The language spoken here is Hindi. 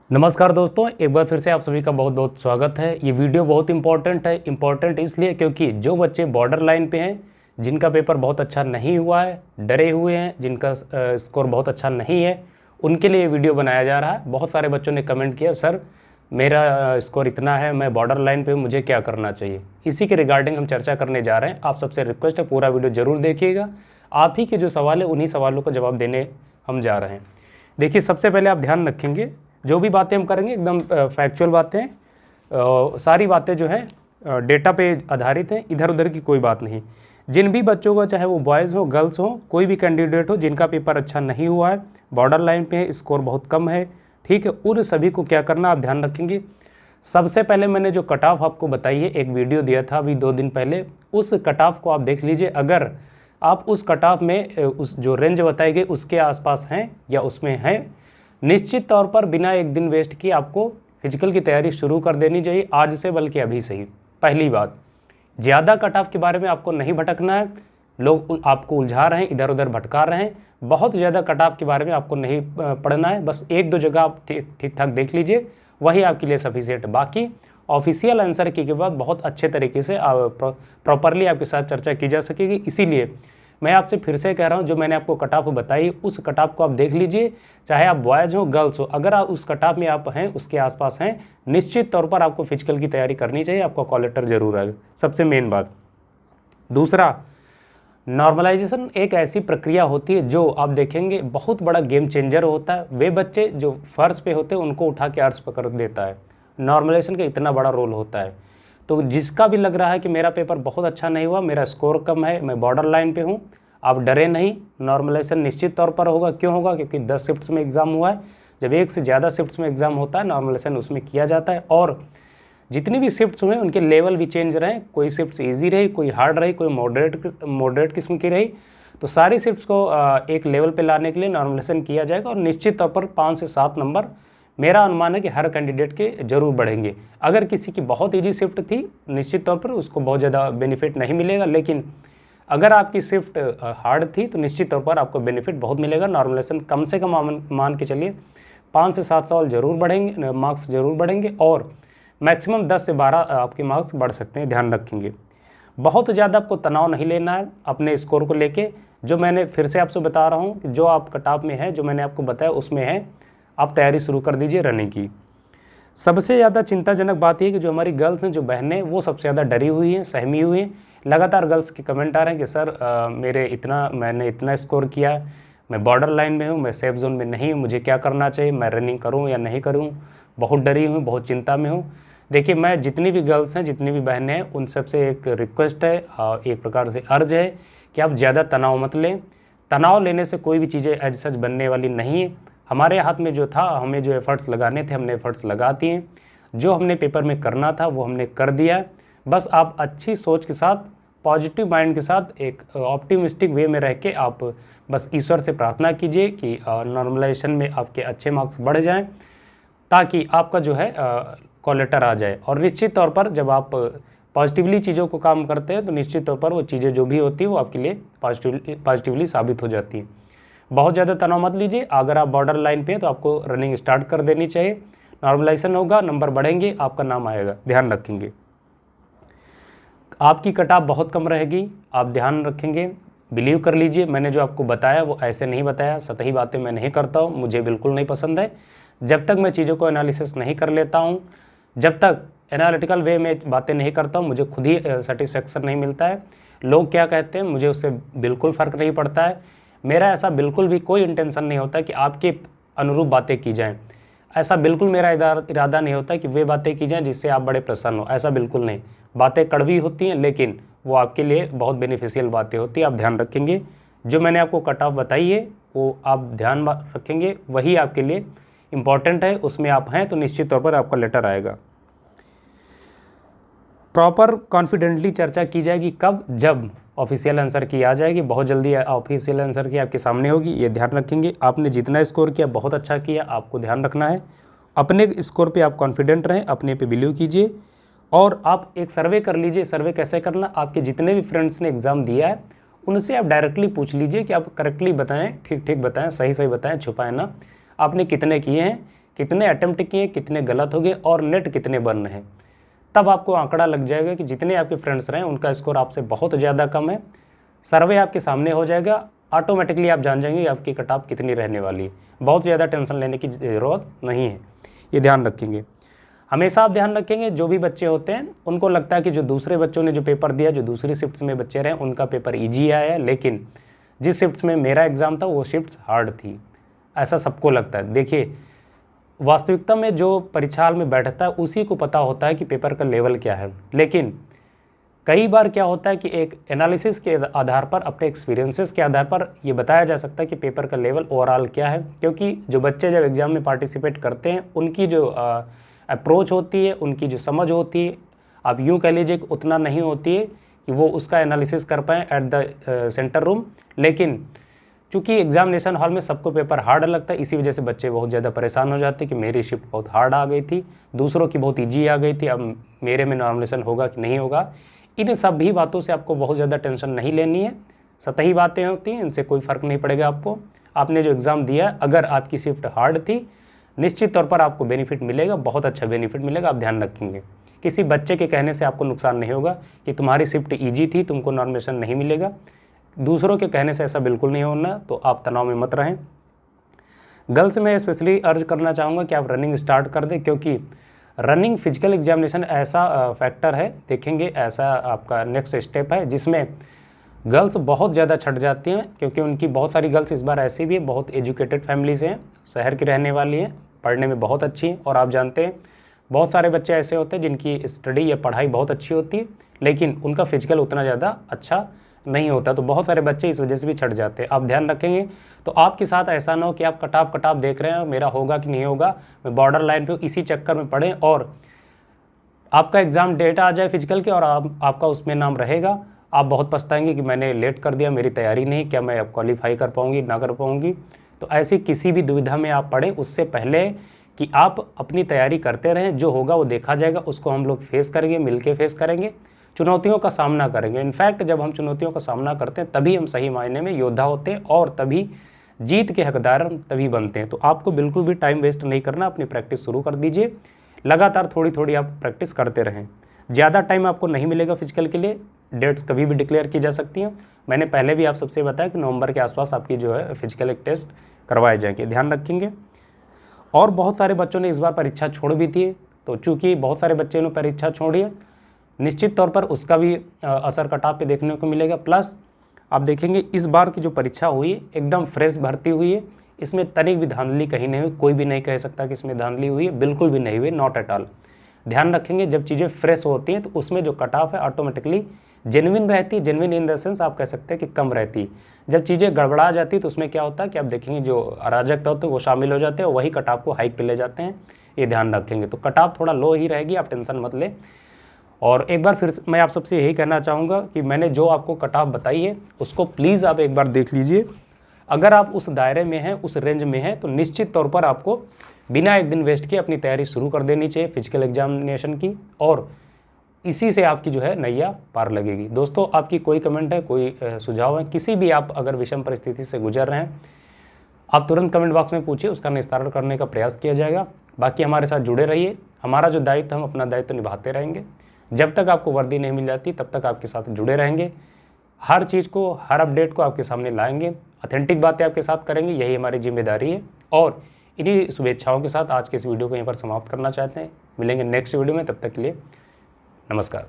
नमस्कार दोस्तों, एक बार फिर से आप सभी का बहुत बहुत स्वागत है। ये वीडियो बहुत इंपॉर्टेंट है। इंपॉर्टेंट इसलिए क्योंकि जो बच्चे बॉर्डर लाइन पे हैं, जिनका पेपर बहुत अच्छा नहीं हुआ है, डरे हुए हैं, जिनका स्कोर बहुत अच्छा नहीं है, उनके लिए ये वीडियो बनाया जा रहा है। बहुत सारे बच्चों ने कमेंट किया, सर मेरा स्कोर इतना है, मैं बॉर्डर लाइन पे हूँ, मुझे क्या करना चाहिए। इसी के रिगार्डिंग हम चर्चा करने जा रहे हैं। आप सबसे रिक्वेस्ट है, पूरा वीडियो ज़रूर देखिएगा। आप ही के जो सवाल है, उन्हीं सवालों का जवाब देने हम जा रहे हैं। देखिए, सबसे पहले आप ध्यान रखेंगे, जो भी बातें हम करेंगे एकदम फैक्चुअल बातें, सारी बातें जो हैं डेटा पे आधारित हैं, इधर उधर की कोई बात नहीं। जिन भी बच्चों का, चाहे वो बॉयज़ हो गर्ल्स हो, कोई भी कैंडिडेट हो जिनका पेपर अच्छा नहीं हुआ है, बॉर्डर लाइन पे है, स्कोर बहुत कम है, ठीक है, उन सभी को क्या करना आप ध्यान रखेंगे। सबसे पहले मैंने जो कट ऑफ आपको बताई है, एक वीडियो दिया था अभी 2 दिन पहले, उस कट ऑफ को आप देख लीजिए। अगर आप उस कट ऑफ में उस जो रेंज बताई गई उसके आसपास हैं या उसमें हैं, निश्चित तौर पर बिना एक दिन वेस्ट किए आपको फिजिकल की तैयारी शुरू कर देनी चाहिए, आज से, बल्कि अभी से ही। पहली बात, ज़्यादा कट ऑफ के बारे में आपको नहीं भटकना है। लोग आपको उलझा रहे हैं, इधर उधर भटका रहे हैं। बहुत ज़्यादा कट ऑफ के बारे में आपको नहीं पढ़ना है। बस 1-2 जगह आप ठीक ठाक देख लीजिए, वही आपके लिए सफिशिएंट। बाकी ऑफिशियल आंसर की के बाद बहुत अच्छे तरीके से प्रॉपरली आपके साथ चर्चा की जा सकेगी। इसीलिए मैं आपसे फिर से कह रहा हूं, जो मैंने आपको कट ऑफ बताई, उस कट ऑफ को आप देख लीजिए। चाहे आप बॉयज़ हो गर्ल्स हो, अगर आप उस कट ऑफ में आप हैं, उसके आसपास हैं, निश्चित तौर पर आपको फिजिकल की तैयारी करनी चाहिए। आपका कॉल लेटर जरूर आएगा, सबसे मेन बात। दूसरा, नॉर्मलाइजेशन एक ऐसी प्रक्रिया होती है जो आप देखेंगे बहुत बड़ा गेम चेंजर होता है। वे बच्चे जो फर्श पे होते हैं उनको उठा के अर्श पकड़ देता है। नॉर्मलाइजेशन का इतना बड़ा रोल होता है। तो जिसका भी लग रहा है कि मेरा पेपर बहुत अच्छा नहीं हुआ, मेरा स्कोर कम है, मैं बॉर्डर लाइन पे हूँ, आप डरे नहीं। नॉर्मलाइजेशन निश्चित तौर पर होगा। क्यों होगा? क्योंकि 10 शिफ्ट्स में एग्ज़ाम हुआ है। जब एक से ज़्यादा शिफ्ट्स में एग्ज़ाम होता है, नॉर्मलाइजेशन उसमें किया जाता है। और जितनी भी शिफ्ट्स हुए उनके लेवल भी चेंज रहे, कोई शिफ्ट्स ईजी रही, कोई हार्ड रही, कोई मॉडरेट किस्म की रही। तो सारी शिफ्ट्स को एक लेवल पे लाने के लिए नॉर्मलाइजेशन किया जाएगा और निश्चित तौर पर 5 से 7 नंबर मेरा अनुमान है कि हर कैंडिडेट के जरूर बढ़ेंगे। अगर किसी की बहुत ईजी शिफ्ट थी, निश्चित तौर पर उसको बहुत ज़्यादा बेनिफिट नहीं मिलेगा, लेकिन अगर आपकी शिफ्ट हार्ड थी तो निश्चित तौर पर आपको बेनिफिट बहुत मिलेगा। नॉर्मलाइजेशन कम से कम मान के चलिए 5 से 7 सवाल जरूर बढ़ेंगे, मार्क्स जरूर बढ़ेंगे, और मैक्सिमम 10 से 12 आपके मार्क्स बढ़ सकते हैं, ध्यान रखेंगे। बहुत ज़्यादा आपको तनाव नहीं लेना है अपने स्कोर को लेके। जो मैंने फिर से आपसे बता रहा हूँ कि जो आप कट ऑफ में है, जो मैंने आपको बताया उसमें है, आप तैयारी शुरू कर दीजिए रनिंग की। सबसे ज़्यादा चिंताजनक बात यह कि जो हमारी गर्ल्स हैं, जो बहनें, वो सबसे ज़्यादा डरी हुई हैं, सहमी हुई हैं। लगातार गर्ल्स के कमेंट आ रहे हैं कि सर मैंने इतना स्कोर किया, मैं बॉर्डर लाइन में हूँ, मैं सेफ जोन में नहीं हूँ, मुझे क्या करना चाहिए, मैं रनिंग करूँ या नहीं करूँ, बहुत डरी हूँ, बहुत चिंता में हूँ। देखिए, मैं जितनी भी गर्ल्स हैं, जितनी भी बहनें हैं, उन सबसे एक रिक्वेस्ट है, एक प्रकार से अर्ज है कि आप ज़्यादा तनाव मत लें। तनाव लेने से कोई भी चीज़ें एज सच बनने वाली नहीं है। हमारे हाथ में जो था, हमें जो एफ़र्ट्स लगाने थे, हमने एफ़र्ट्स लगा दिए। जो हमने पेपर में करना था वो हमने कर दिया। बस आप अच्छी सोच के साथ, पॉजिटिव माइंड के साथ, एक ऑप्टिमिस्टिक वे में रह के आप बस ईश्वर से प्रार्थना कीजिए कि नॉर्मलाइजेशन में आपके अच्छे मार्क्स बढ़ जाएं, ताकि आपका जो है कॉल लेटर आ जाए। और निश्चित तौर पर जब आप पॉजिटिवली चीज़ों को काम करते हैं तो निश्चित तौर पर वो चीज़ें जो भी होती है वो आपके लिए पॉजिटिवली साबित हो जाती हैं। बहुत ज़्यादा तनाव मत लीजिए। अगर आप बॉर्डर लाइन पे हैं तो आपको रनिंग स्टार्ट कर देनी चाहिए। नॉर्मलाइजेशन होगा, नंबर बढ़ेंगे, आपका नाम आएगा, ध्यान रखेंगे। आपकी कट ऑफ बहुत कम रहेगी, आप ध्यान रखेंगे। बिलीव कर लीजिए, मैंने जो आपको बताया वो ऐसे नहीं बताया, सतही बातें मैं नहीं करता हूँ, मुझे बिल्कुल नहीं पसंद है। जब तक मैं चीज़ों को एनालिसिस नहीं कर लेता हूँ, जब तक एनालिटिकल वे में बातें नहीं करता हूँ, मुझे खुद ही सेटिस्फेक्शन नहीं मिलता है। लोग क्या कहते हैं मुझे उससे बिल्कुल फ़र्क नहीं पड़ता है। मेरा ऐसा बिल्कुल भी कोई इंटेंशन नहीं होता कि आपके अनुरूप बातें की जाएं। ऐसा बिल्कुल मेरा इरादा नहीं होता कि वे बातें की जाएं जिससे आप बड़े प्रसन्न हो, ऐसा बिल्कुल नहीं। बातें कड़वी होती हैं, लेकिन वो आपके लिए बहुत बेनिफिशियल बातें होती हैं, आप ध्यान रखेंगे। जो मैंने आपको कट ऑफ बताई है वो आप ध्यान रखेंगे, वही आपके लिए इम्पॉर्टेंट है। उसमें आप हैं तो निश्चित तौर पर आपका लेटर आएगा। प्रॉपर कॉन्फिडेंटली चर्चा की जाएगी कब? जब ऑफिशियल आंसर की आ जाएगी। बहुत जल्दी ऑफिशियल आंसर की आपके सामने होगी, ये ध्यान रखेंगे। आपने जितना स्कोर किया बहुत अच्छा किया, आपको ध्यान रखना है। अपने स्कोर पे आप कॉन्फिडेंट रहें, अपने पे बिलीव कीजिए। और आप एक सर्वे कर लीजिए। सर्वे कैसे करना? आपके जितने भी फ्रेंड्स ने एग्ज़ाम दिया है उनसे आप डायरेक्टली पूछ लीजिए कि आप करेक्टली बताएं, ठीक ठीक बताएं, सही सही बताएं, छुपाएं ना। आपने कितने किए हैं, कितने अटेम्प्ट किए, कितने गलत हो गए और नेट कितने बन रहे हैं। तब आपको आंकड़ा लग जाएगा कि जितने आपके फ्रेंड्स रहे उनका स्कोर आपसे बहुत ज़्यादा कम है। सर्वे आपके सामने हो जाएगा, ऑटोमेटिकली आप जान जाएंगे आपकी कट ऑफ कितनी रहने वाली है। बहुत ज़्यादा टेंशन लेने की ज़रूरत नहीं है, ये ध्यान रखेंगे। हमेशा आप ध्यान रखेंगे जो भी बच्चे होते हैं उनको लगता है कि जो दूसरे बच्चों ने जो पेपर दिया, जो दूसरी शिफ्ट्स में बच्चे रहे उनका पेपर ईजी आया है, लेकिन जिस शिफ्ट्स में मेरा एग्ज़ाम था वो शिफ्ट्स हार्ड थी, ऐसा सबको लगता है। देखिए, वास्तविकता में जो परीक्षा हाल में बैठता है उसी को पता होता है कि पेपर का लेवल क्या है। लेकिन कई बार क्या होता है कि एक एनालिसिस के आधार पर, अपने एक्सपीरियंसेस के आधार पर ये बताया जा सकता है कि पेपर का लेवल ओवरऑल क्या है। क्योंकि जो बच्चे जब एग्ज़ाम में पार्टिसिपेट करते हैं उनकी जो अप्रोच होती है, उनकी जो समझ होती है, आप यूँ कह लीजिए कि उतना नहीं होती है कि वो उसका एनालिसिस कर पाएँ एट द सेंटर रूम। लेकिन चूँकि एग्जामिनेशन हॉल में सबको पेपर हार्ड लगता है, इसी वजह से बच्चे बहुत ज़्यादा परेशान हो जाते हैं कि मेरी शिफ्ट बहुत हार्ड आ गई थी, दूसरों की बहुत ईजी आ गई थी, अब मेरे में नॉमिनेशन होगा कि नहीं होगा। इन सभी बातों से आपको बहुत ज़्यादा टेंशन नहीं लेनी है, सतही बातें होती हैं, इनसे कोई फ़र्क नहीं पड़ेगा आपको। आपने जो एग्ज़ाम दिया, अगर आपकी शिफ्ट हार्ड थी, निश्चित तौर पर आपको बेनिफिट मिलेगा, बहुत अच्छा बेनिफिट मिलेगा, आप ध्यान रखेंगे। किसी बच्चे के कहने से आपको नुकसान नहीं होगा कि तुम्हारी शिफ्ट ईजी थी, तुमको नॉमिनेशन नहीं मिलेगा। दूसरों के कहने से ऐसा बिल्कुल नहीं होना, तो आप तनाव में मत रहें। गर्ल्स में स्पेशली अर्ज करना चाहूँगा कि आप रनिंग स्टार्ट कर दें, क्योंकि रनिंग फिजिकल एग्जामिनेशन ऐसा फैक्टर है, देखेंगे ऐसा आपका नेक्स्ट स्टेप है जिसमें गर्ल्स बहुत ज़्यादा छट जाती हैं, क्योंकि उनकी बहुत सारी गर्ल्स इस बार ऐसी भी है, बहुत एजुकेटेड फैमिली से हैं, शहर की रहने वाली हैं, पढ़ने में बहुत अच्छी हैं। और आप जानते हैं बहुत सारे बच्चे ऐसे होते हैं जिनकी स्टडी या पढ़ाई बहुत अच्छी होती है, लेकिन उनका फिजिकल उतना ज़्यादा अच्छा नहीं होता, तो बहुत सारे बच्चे इस वजह से भी छट जाते हैं। आप ध्यान रखेंगे तो आपके साथ ऐसा ना हो कि आप कटाव देख रहे हैं, मेरा होगा कि नहीं होगा, मैं बॉर्डर लाइन पे इसी चक्कर में पढ़ें और आपका एग्ज़ाम डेट आ जाए फिजिकल के और आपका उसमें नाम रहेगा, आप बहुत पछताएंगे कि मैंने लेट कर दिया, मेरी तैयारी नहीं, क्या मैं अब क्वालिफाई कर पाऊँगी ना कर पाऊँगी। तो ऐसी किसी भी दुविधा में आप पढ़ें उससे पहले कि आप अपनी तैयारी करते रहें, जो होगा वो देखा जाएगा, उसको हम लोग फेस करेंगे, मिलके फेस करेंगे, चुनौतियों का सामना करेंगे। इनफैक्ट जब हम चुनौतियों का सामना करते हैं तभी हम सही मायने में योद्धा होते हैं और तभी जीत के हकदार हम तभी बनते हैं। तो आपको बिल्कुल भी टाइम वेस्ट नहीं करना, अपनी प्रैक्टिस शुरू कर दीजिए, लगातार थोड़ी थोड़ी आप प्रैक्टिस करते रहें। ज़्यादा टाइम आपको नहीं मिलेगा फिजिकल के लिए, डेट्स कभी भी डिक्लेयर की जा सकती हैं। मैंने पहले भी आप सबसे बताया कि नवंबर के आसपास आपकी जो है फिजिकल एक टेस्ट करवाए जाएंगे, ध्यान रखेंगे। और बहुत सारे बच्चों ने इस बार परीक्षा छोड़ भी दी, तो चूँकि बहुत सारे बच्चों ने परीक्षा छोड़ी है, निश्चित तौर पर उसका भी असर कटाव पे देखने को मिलेगा। प्लस आप देखेंगे इस बार की जो परीक्षा हुई एकदम फ्रेश भर्ती हुई है, इसमें तनिक भी धांधली कहीं नहीं हुई, कोई भी नहीं कह सकता कि इसमें धांधली हुई है, बिल्कुल भी नहीं हुई, नॉट एट ऑल। ध्यान रखेंगे जब चीज़ें फ्रेश होती हैं तो उसमें जो कटाव है ऑटोमेटिकली जेन्युइन रहती है, जेन्युइन इन द सेंस आप कह सकते हैं कि कम रहती है। जब चीज़ें गड़बड़ा जाती है तो उसमें क्या होता है कि आप देखेंगे जो अराजकता होते हैं वो शामिल हो जाते हैं, वही कटाव को हाइक पे ले जाते हैं, ये ध्यान रखेंगे। तो कटाव थोड़ा लो ही रहेगी, आप टेंशन मत लें। और एक बार फिर मैं आप सबसे यही कहना चाहूँगा कि मैंने जो आपको कटाव बताई है उसको प्लीज़ आप एक बार देख लीजिए। अगर आप उस दायरे में हैं, उस रेंज में हैं, तो निश्चित तौर पर आपको बिना एक दिन वेस्ट किए अपनी तैयारी शुरू कर देनी चाहिए फिजिकल एग्जामिनेशन की, और इसी से आपकी जो है नैया पार लगेगी। दोस्तों, आपकी कोई कमेंट है, कोई सुझाव है, किसी भी आप अगर विषम परिस्थिति से गुजर रहे हैं, आप तुरंत कमेंट बॉक्स में पूछिए, उसका निस्तारण करने का प्रयास किया जाएगा। बाकी हमारे साथ जुड़े रहिए, हमारा जो दायित्व हम अपना दायित्व निभाते रहेंगे। जब तक आपको वर्दी नहीं मिल जाती तब तक आपके साथ जुड़े रहेंगे, हर चीज़ को, हर अपडेट को आपके सामने लाएंगे, ऑथेंटिक बातें आपके साथ करेंगे, यही हमारी जिम्मेदारी है। और इन्हीं शुभेच्छाओं के साथ आज के इस वीडियो को यहीं पर समाप्त करना चाहते हैं। मिलेंगे नेक्स्ट वीडियो में, तब तक के लिए नमस्कार।